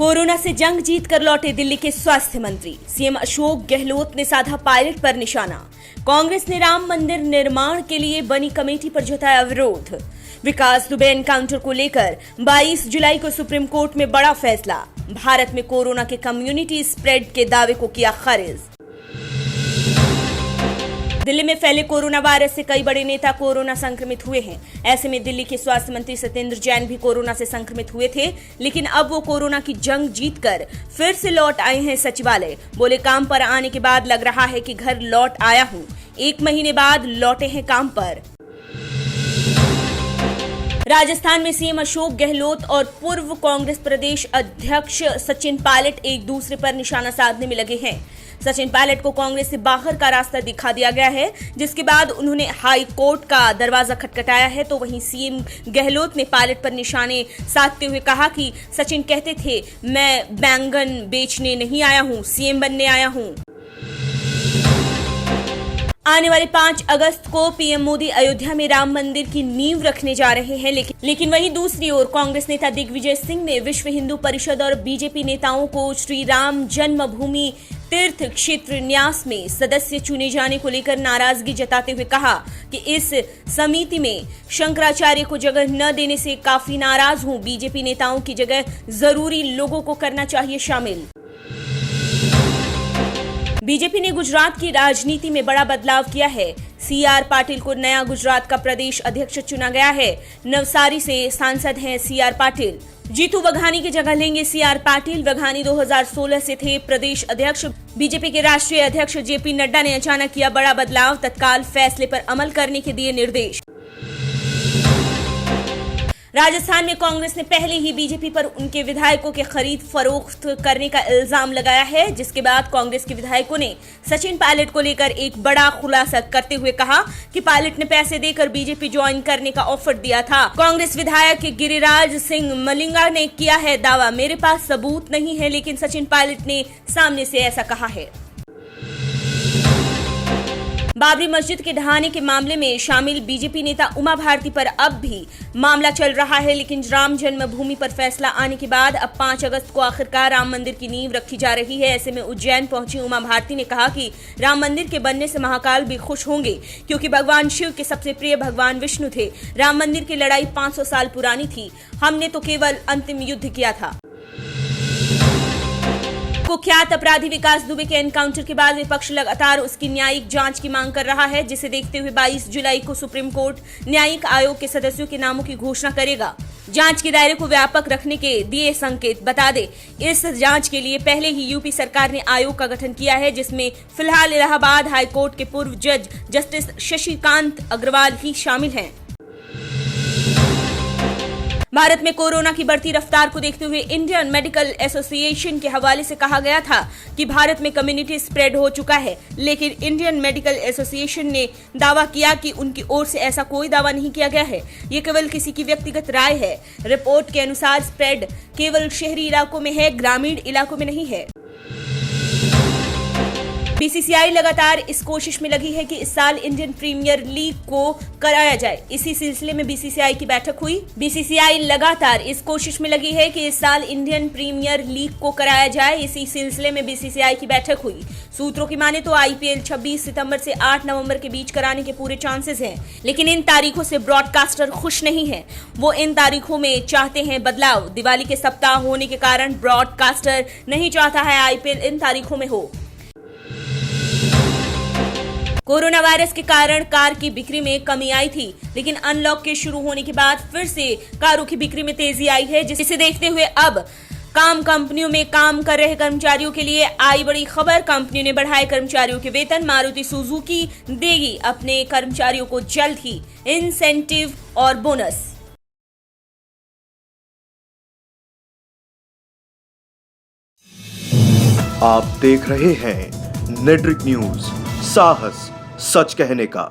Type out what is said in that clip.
Corona से जंग जीत कर लौटे दिल्ली के स्वास्थ्य मंत्री सीएम अशोक गहलोत ने साधा पायलट पर निशाना। कांग्रेस ने राम मंदिर निर्माण के लिए बनी कमेटी पर जताया विरोध। विकास दुबे एनकाउंटर को लेकर 22 जुलाई को सुप्रीम कोर्ट में बड़ा फैसला। भारत में कोरोना के कम्युनिटी स्प्रेड के दावे को किया खारिज। दिल्ली में फैले कोरोना वायरस से कई बड़े नेता कोरोना संक्रमित हुए हैं। ऐसे में दिल्ली के स्वास्थ्य मंत्री सत्येंद्र जैन भी कोरोना से संक्रमित हुए थे, लेकिन अब वो कोरोना की जंग जीतकर फिर से लौट आए हैं सचिवालय। बोले, काम पर आने के बाद लग रहा है कि घर लौट आया हूं। 1 महीने बाद लौटे हैं काम पर। राजस्थान में सीएम अशोक गहलोत और पूर्व कांग्रेस प्रदेश अध्यक्ष सचिन पायलट एक दूसरे पर निशाना साधने में लगे हैं। सचिन पायलट को कांग्रेस से बाहर का रास्ता दिखा दिया गया है, जिसके बाद उन्होंने हाई कोर्ट का दरवाजा खटखटाया है। तो वहीं सीएम गहलोत ने पायलट पर निशाने साधते हुए कहा कि सचिन कहते थे, मैं बैंगन बेचने नहीं आया हूं, सीएम बनने आया हूं। आने वाले 5 अगस्त को पीएम मोदी अयोध्या में राम मंदिर की नींव रखने जा रहे हैं, लेकिन वहीं दूसरी ओर कांग्रेस नेता दिग्विजय सिंह ने विश्व हिंदू परिषद और बीजेपी नेताओं को श्री राम जन्मभूमि तीर्थ क्षेत्र न्यास में सदस्य चुने जाने को लेकर नाराजगी जताते हुए कहा कि इस समिति में शंकराचार्य को जगह न देने से काफी नाराज हूं। बीजेपी नेताओं की जगह जरूरी लोगों को करना चाहिए शामिल। बीजेपी ने गुजरात की राजनीति में बड़ा बदलाव किया है। सीआर पाटिल को नया गुजरात का प्रदेश अध्यक्ष चुना गया है। नवसारी से सांसद हैं सीआर पाटिल। जीतू वघानी की जगह लेंगे सीआर पाटिल। वघानी 2016 से थे प्रदेश अध्यक्ष। बीजेपी के राष्ट्रीय अध्यक्ष जेपी नड्डा ने अचानक किया बड़ा बदलाव, तत्काल फैसले पर अमल करने के दिए निर्देश। राजस्थान में कांग्रेस ने पहले ही बीजेपी पर उनके विधायकों के खरीद फरोख्त करने का इल्जाम लगाया है, जिसके बाद कांग्रेस के विधायकों ने सचिन पायलट को लेकर एक बड़ा खुलासा करते हुए कहा कि पायलट ने पैसे देकर बीजेपी ज्वाइन करने का ऑफर दिया था। कांग्रेस विधायक गिरिराज सिंह मलिंगा ने किया है दावा, मेरे पास सबूत नहीं है, लेकिन सचिन पायलट ने सामने से ऐसा कहा है। बाबरी मस्जिद के ढहाने के मामले में शामिल बीजेपी नेता उमा भारती पर अब भी मामला चल रहा है, लेकिन राम जन्मभूमि पर फैसला आने के बाद अब 5 अगस्त को आखिरकार राम मंदिर की नींव रखी जा रही है। ऐसे में उज्जैन पहुंची उमा भारती ने कहा कि राम मंदिर के बनने से महाकाल भी खुश होंगे, क्योंकि भगवान शिव के सबसे प्रिय भगवान विष्णु थे। राम मंदिर की लड़ाई 500 साल पुरानी थी, हमने तो केवल अंतिम युद्ध किया था। कुख्यात अपराधी विकास दुबे के एनकाउंटर के बाद विपक्ष लगातार उसकी न्यायिक जांच की मांग कर रहा है, जिसे देखते हुए 22 जुलाई को सुप्रीम कोर्ट न्यायिक आयोग के सदस्यों के नामों की घोषणा करेगा। जांच के दायरे को व्यापक रखने के दिए संकेत। बता दें, इस जांच के लिए पहले ही यूपी सरकार ने आयोग का गठन किया है, जिसमें फिलहाल इलाहाबाद हाई कोर्ट के पूर्व जज जस्टिस शशिकांत अग्रवाल ही शामिल हैं। भारत में कोरोना की बढ़ती रफ्तार को देखते हुए इंडियन मेडिकल एसोसिएशन के हवाले से कहा गया था कि भारत में कम्युनिटी स्प्रेड हो चुका है, लेकिन इंडियन मेडिकल एसोसिएशन ने दावा किया कि उनकी ओर से ऐसा कोई दावा नहीं किया गया है। ये केवल किसी की व्यक्तिगत राय है। रिपोर्ट के अनुसार स्प्रेड केवल शहरी इलाकों में है, ग्रामीण इलाकों में नहीं है। बीसीसीआई लगातार इस कोशिश में लगी है कि इस साल इंडियन प्रीमियर लीग को कराया जाए। इसी सिलसिले में बीसीसीआई की बैठक हुई। बीसीसीआई लगातार इस कोशिश में लगी है कि इस साल इंडियन प्रीमियर लीग को कराया जाए। इसी सिलसिले में बीसीसीआई की बैठक हुई। सूत्रों की माने तो आईपीएल 26 सितंबर से 8 नवंबर के बीच कराने के पूरे चांसेस हैं, लेकिन इन तारीखों से ब्रॉडकास्टर खुश नहीं है। वो इन तारीखों में चाहते हैं बदलाव। दिवाली के सप्ताह होने के कारण ब्रॉडकास्टर नहीं चाहता है आईपीएल इन तारीखों में हो। कोरोना वायरस के कारण कार की बिक्री में कमी आई थी, लेकिन अनलॉक के शुरू होने के बाद फिर से कारों की बिक्री में तेजी आई है, जिसे देखते हुए अब कंपनियों में काम कर रहे कर्मचारियों के लिए आई बड़ी खबर। कंपनियों ने बढ़ाए कर्मचारियों के वेतन। मारुति सुजुकी देगी अपने कर्मचारियों को जल्द ही इंसेंटिव और बोनस। आप देख रहे हैं नेट्रिक न्यूज, साहस सच कहने का।